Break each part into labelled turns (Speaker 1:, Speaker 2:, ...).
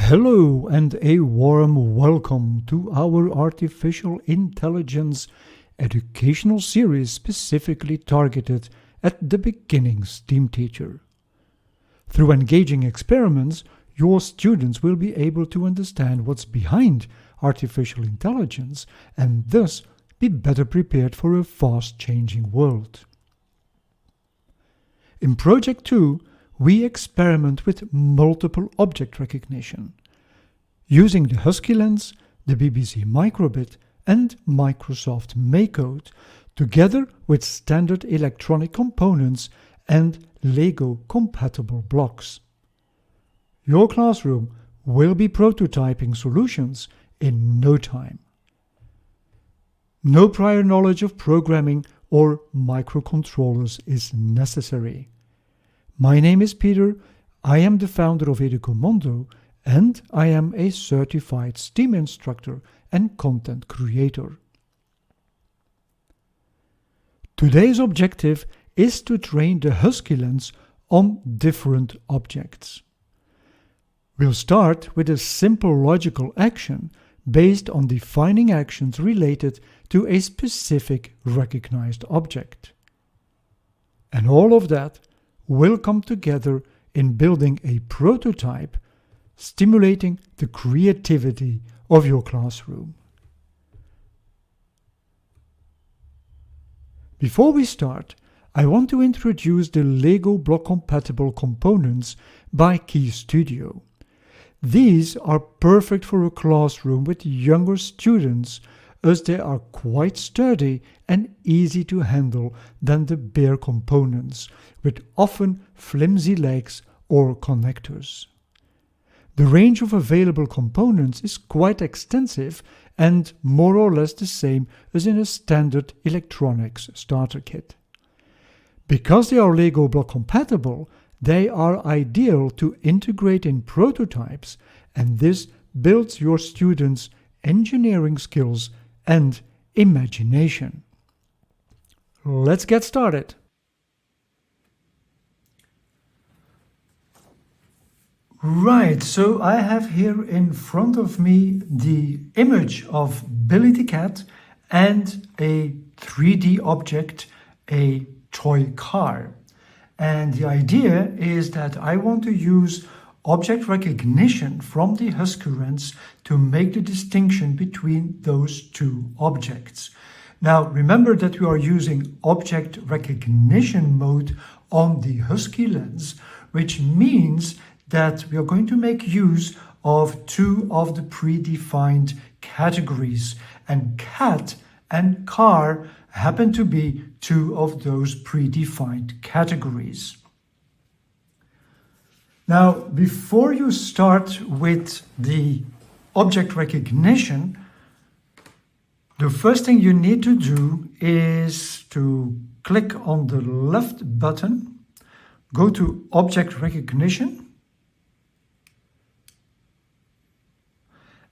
Speaker 1: Hello and a warm welcome to our artificial intelligence educational series specifically targeted at the beginning STEAM teacher. Through engaging experiments, your students will be able to understand what's behind artificial intelligence and thus be better prepared for a fast-changing world. In Project 2, we experiment with multiple object recognition, using the HuskyLens, the BBC Microbit and Microsoft MakeCode, together with standard electronic components and Lego-compatible blocks. Your classroom will be prototyping solutions in no time. No prior knowledge of programming or microcontrollers is necessary. My name is Peter, I am the founder of EdukoMondo, and I am a certified STEAM instructor and content creator. Today's objective is to train the HuskyLens on different objects. We'll start with a simple logical action based on defining actions related to a specific recognized object. And all of that will come together in building a prototype, stimulating the creativity of your classroom. Before we start, I want to introduce the Lego block-compatible components by Key Studio. These are perfect for a classroom with younger students, as they are quite sturdy and easy to handle than the bare components, with often flimsy legs or connectors. The range of available components is quite extensive and more or less the same as in a standard electronics starter kit. Because they are Lego block compatible, they are ideal to integrate in prototypes, and this builds your students' engineering skills and imagination. Let's get started. Right, so I have here in front of me the image of Billy the cat and a 3D object, a toy car. And the idea is that I want to use object recognition from the HuskyLens to make the distinction between those two objects. Now, remember that we are using object recognition mode on the HuskyLens, which means that we are going to make use of two of the predefined categories, and cat and car happen to be two of those predefined categories. Now, before you start with the object recognition, the first thing you need to do is to click on the left button, go to Object Recognition,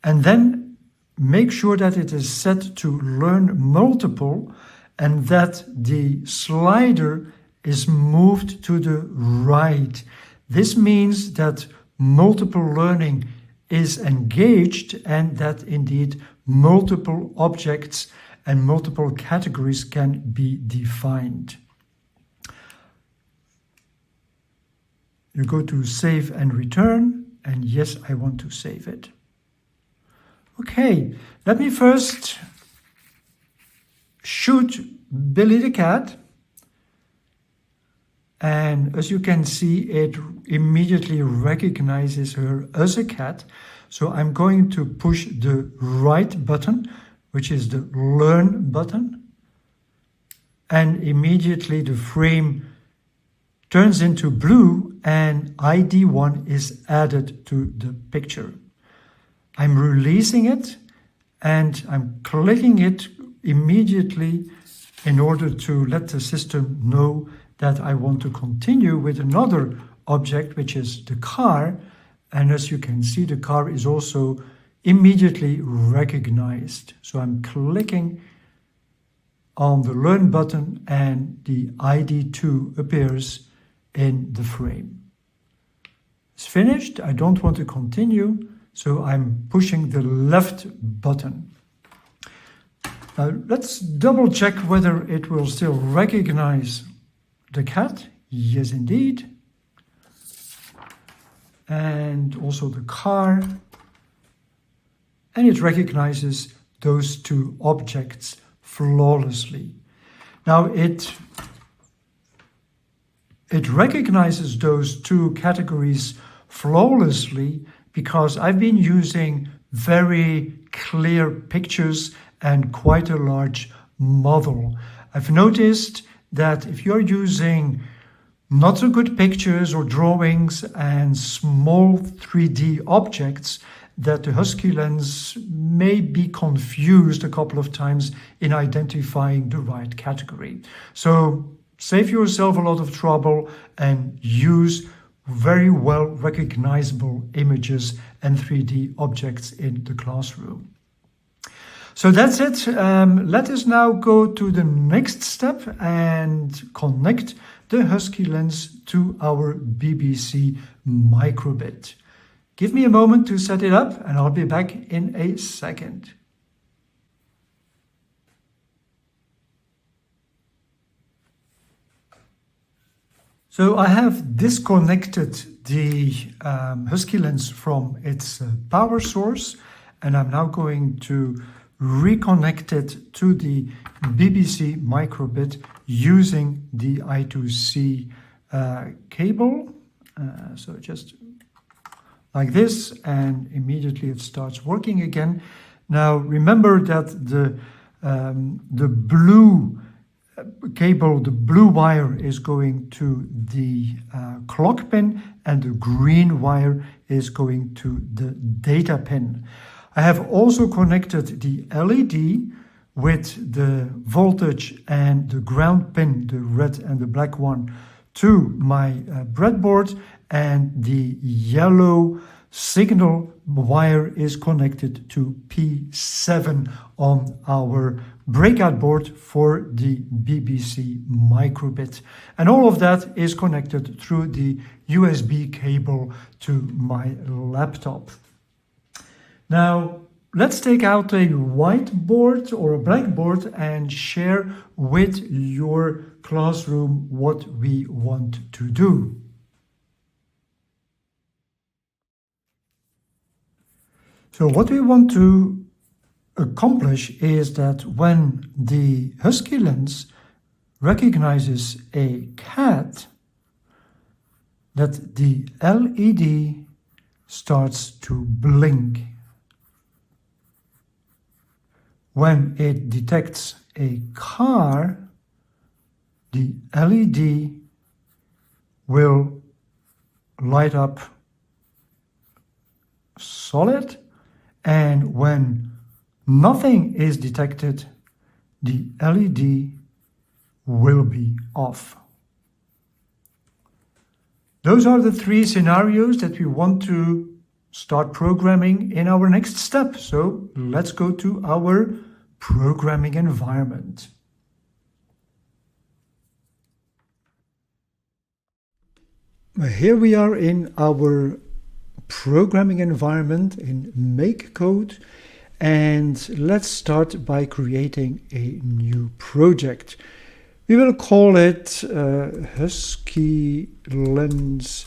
Speaker 1: and then make sure that it is set to Learn Multiple and that the slider is moved to the right. This means that multiple learning is engaged and that indeed multiple objects and multiple categories can be defined. You go to Save and Return, and yes, I want to save it. Okay, let me first shoot Billy the cat. And as you can see, it immediately recognizes her as a cat. So I'm going to push the right button, which is the Learn button. And immediately the frame turns into blue and ID1 is added to the picture. I'm releasing it and I'm clicking it immediately in order to let the system know that I want to continue with another object, which is the car. And as you can see, the car is also immediately recognized. So I'm clicking on the Learn button and the ID2 appears in the frame. It's finished. I don't want to continue. So I'm pushing the left button. Now let's double check whether it will still recognize the cat. Yes, indeed. And also the car. And it recognizes those two objects flawlessly. Now it recognizes those two categories flawlessly because I've been using very clear pictures and quite a large model. I've noticed that if you're using not so good pictures or drawings and small 3D objects, that the HuskyLens may be confused a couple of times in identifying the right category. So save yourself a lot of trouble and use very well recognizable images and 3D objects in the classroom. So that's it. Let us now go to the next step and connect the HuskyLens to our BBC microbit. Give me a moment to set it up and I'll be back in a second. So I have disconnected the HuskyLens from its power source, and I'm now going to reconnect it to the BBC microbit using the I2C cable. So just like this, and immediately it starts working again. Now remember that the blue cable, the blue wire is going to the clock pin and the green wire is going to the data pin. I have also connected the LED with the voltage and the ground pin, the red and the black one, to my breadboard, and the yellow signal wire is connected to P7 on our breakout board for the BBC microbit. And all of that is connected through the USB cable to my laptop. Now, let's take out a whiteboard or a blackboard and share with your classroom what we want to do. So what we want to accomplish is that when the HuskyLens recognizes a cat, that the LED starts to blink. When it detects a car, the LED will light up solid, and when nothing is detected, the LED will be off. Those are the three scenarios that we want to start programming in our next step. So let's go to our programming environment. Here we are in our programming environment in MakeCode, and let's start by creating a new project. We will call it HuskyLens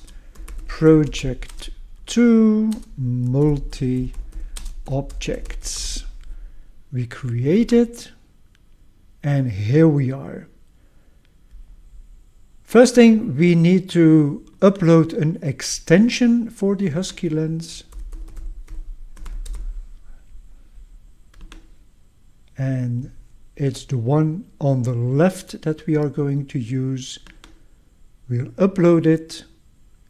Speaker 1: Project 2 Multi-Objects. We create it, and here we are. First thing, we need to upload an extension for the HuskyLens. And it's the one on the left that we are going to use. We'll upload it,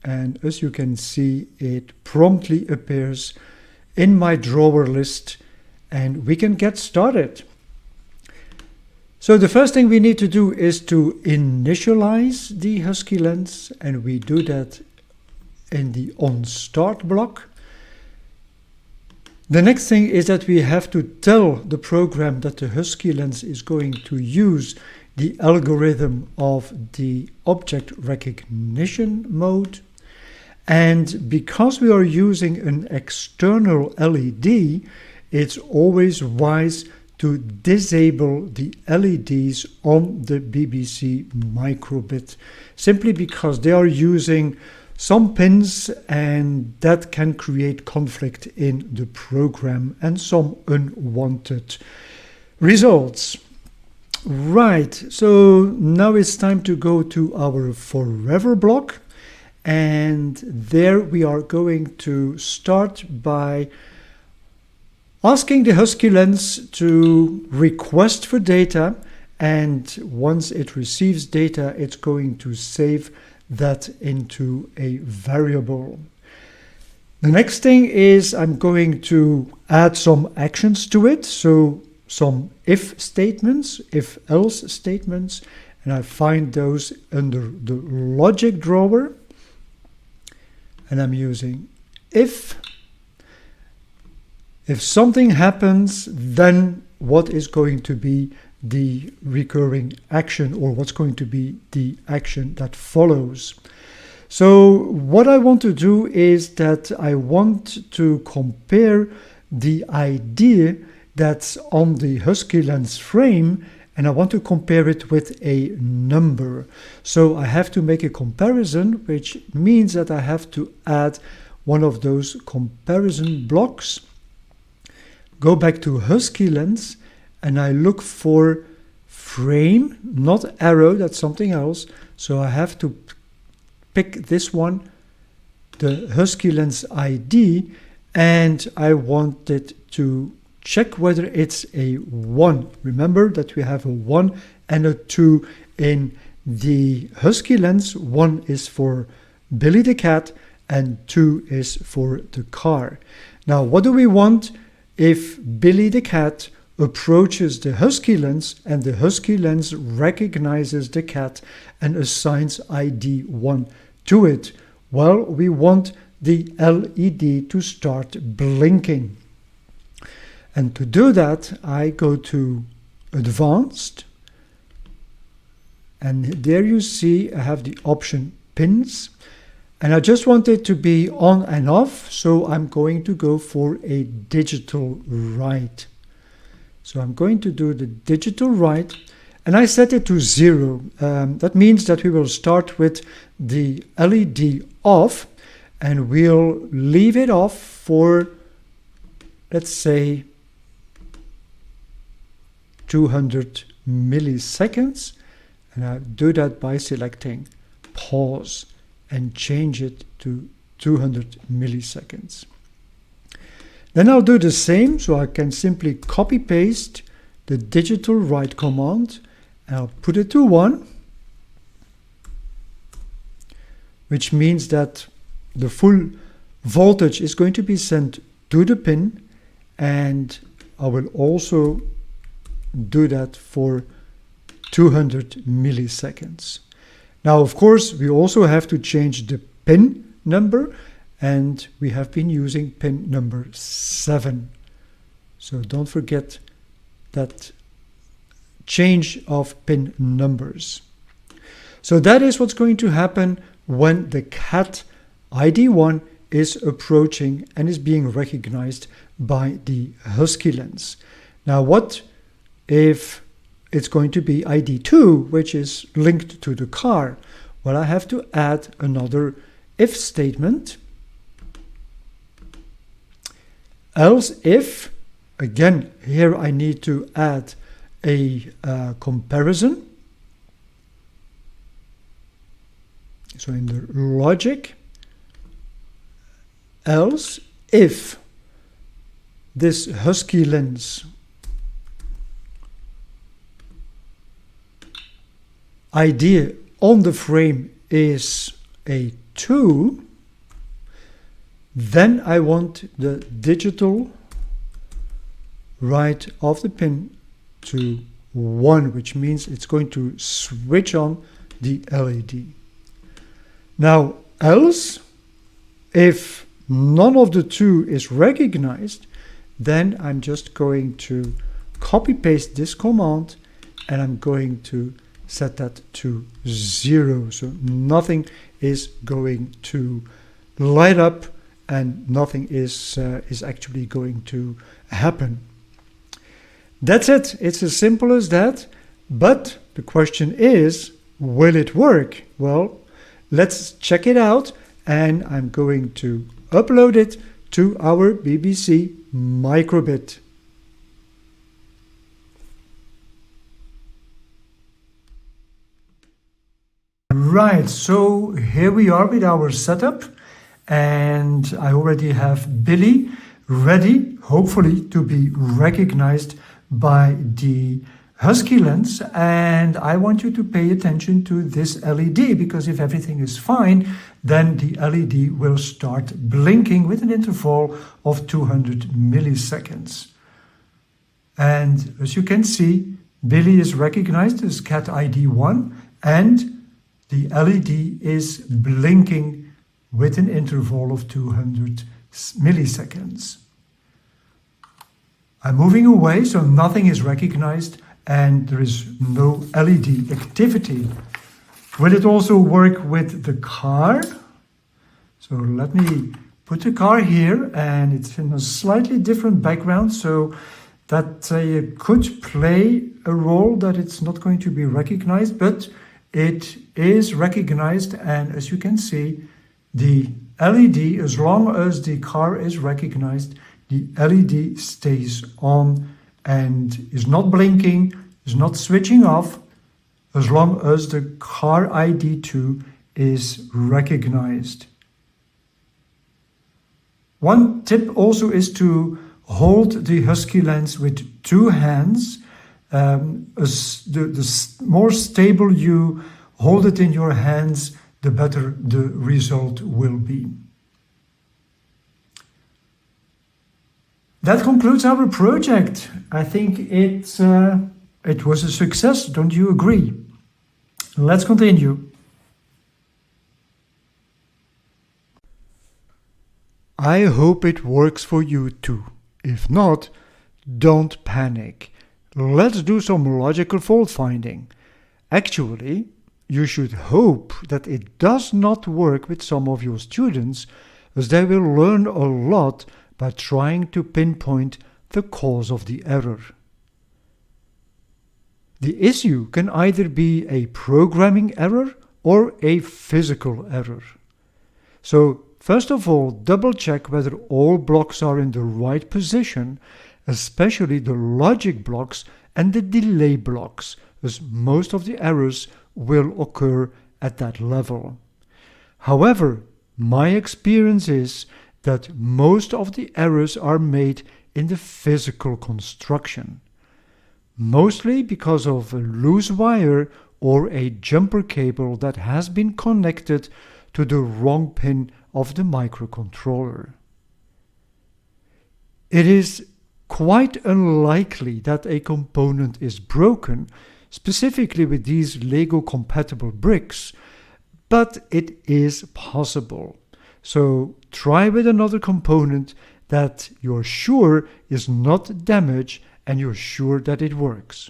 Speaker 1: and as you can see, it promptly appears in my drawer list, and we can get started. So the first thing we need to do is to initialize the HuskyLens, and we do that in the onStart block. The next thing is that we have to tell the program that the HuskyLens is going to use the algorithm of the object recognition mode. And because we are using an external LED, it's always wise to disable the LEDs on the BBC microbit, simply because they are using some pins and that can create conflict in the program and some unwanted results. Right, so now it's time to go to our forever block, and there we are going to start by asking the HuskyLens to request for data, and once it receives data, it's going to save that into a variable. The next thing is I'm going to add some actions to it, so some if statements, if else statements, and I find those under the logic drawer, and I'm using if something happens, then what is going to be the recurring action, or what's going to be the action that follows. So what I want to do is that I want to compare the idea that's on the HuskyLens frame, and I want to compare it with a number. So I have to make a comparison, which means that I have to add one of those comparison blocks. Go back to HuskyLens, and I look for frame, not arrow, that's something else. So I have to pick this one, the HuskyLens ID, and I want it to check whether it's a 1. Remember that we have a 1 and a 2 in the HuskyLens. 1 is for Billy the cat and 2 is for the car. Now, what do we want if Billy the cat approaches the HuskyLens and the HuskyLens recognizes the cat and assigns ID 1 to it? Well, we want the LED to start blinking. And to do that, I go to Advanced, and there you see I have the option Pins, and I just want it to be on and off, so I'm going to go for a digital write. So I'm going to do the digital write, and I set it to 0. That means that we will start with the LED off, and we'll leave it off for, let's say, 200 milliseconds, and I do that by selecting pause and change it to 200 milliseconds. Then I'll do the same, so I can simply copy paste the digital write command, and I'll put it to 1, which means that the full voltage is going to be sent to the pin, and I will also do that for 200 milliseconds. Now, of course, we also have to change the pin number, and we have been using pin number 7. So don't forget that change of pin numbers. So that is what's going to happen when the cat ID1 is approaching and is being recognized by the HuskyLens. Now, what if it's going to be ID2, which is linked to the car? Well, I have to add another if statement. Else if, again, here I need to add a comparison. So in the logic, else if this HuskyLens idea on the frame is a 2, then I want the digital write of the pin to 1, which means it's going to switch on the LED. Now, else, if none of the 2 is recognized, then I'm just going to copy paste this command, and I'm going to set that to 0. So nothing is going to light up and nothing is actually going to happen. That's it. It's as simple as that. But the question is, will it work? Well, let's check it out, and I'm going to upload it to our BBC Microbit. Right, so here we are with our setup, and I already have Billy ready, hopefully to be recognized by the HuskyLens, and I want you to pay attention to this LED, because if everything is fine, then the LED will start blinking with an interval of 200 milliseconds. And as you can see, Billy is recognized as cat ID 1, and the LED is blinking with an interval of 200 milliseconds. I'm moving away, so nothing is recognized and there is no LED activity. Will it also work with the car? So let me put the car here, and it's in a slightly different background, so that could play a role that it's not going to be recognized, but it is recognized, and as you can see, the LED, as long as the car is recognized, the LED stays on and is not blinking, is not switching off, as long as the car ID 2 is recognized. One tip also is to hold the HuskyLens with 2 hands. As the more stable you hold it in your hands, the better the result will be. That concludes our project. I think it was a success, don't you agree? Let's continue. I hope it works for you too. If not, don't panic. Let's do some logical fault finding. Actually, you should hope that it does not work with some of your students, as they will learn a lot by trying to pinpoint the cause of the error. The issue can either be a programming error or a physical error. So, first of all, double check whether all blocks are in the right position, especially the logic blocks and the delay blocks, as most of the errors will occur at that level. However, my experience is that most of the errors are made in the physical construction, mostly because of a loose wire or a jumper cable that has been connected to the wrong pin of the microcontroller. It is quite unlikely that a component is broken, specifically with these Lego compatible bricks, but it is possible. So try with another component that you're sure is not damaged and you're sure that it works.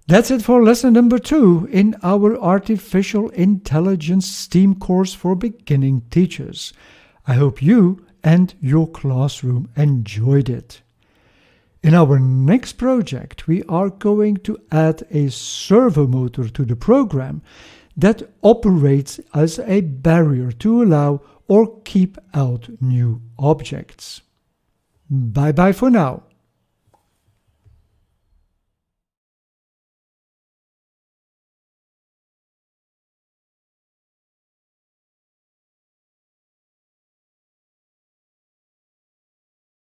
Speaker 1: That's it for lesson number 2 in our Artificial Intelligence STEAM course for beginning teachers. I hope you and your classroom enjoyed it. In our next project, we are going to add a servo motor to the program that operates as a barrier to allow or keep out new objects. Bye bye for now.